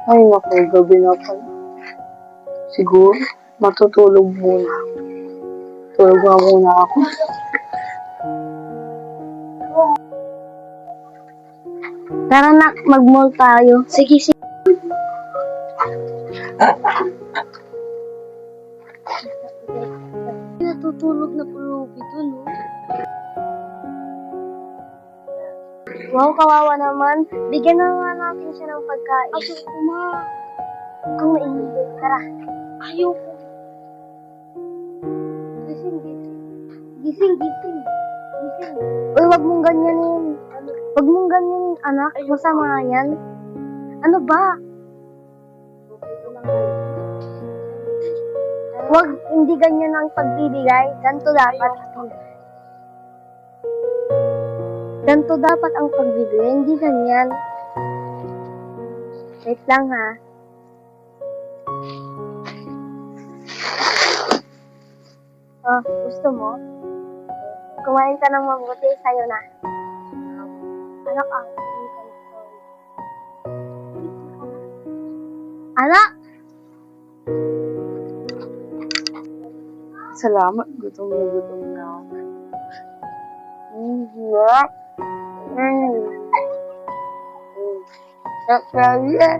Ay, naku, gabi na pala. Siguro, matutulog muna. Tulog nga muna ako. Tara na, mag-mall tayo. Sige, sige. Natutulog na po Ruby dun, no? Wow, kawawa naman. Bigyan na nga natin siya ng pagkain. Ayoko, ma. Kung maingay, tara. Ayoko. Gising, gising. Gising, gising. Gising. Uy, wag mong ganyanin. Wag mong ganyanin, anak. Masama yan. Ano ba? Wag, hindi ganyan ang pagbibigay. Ganto dapat. Ganto dapat ang pagbibigay. Hindi ganyan. Wait lang, ha. Oh, gusto mo? Kumain ka ng mabuti, sa'yo na. Anak, Anak! Salamat, gutom na ako. Sarap. Kakaya.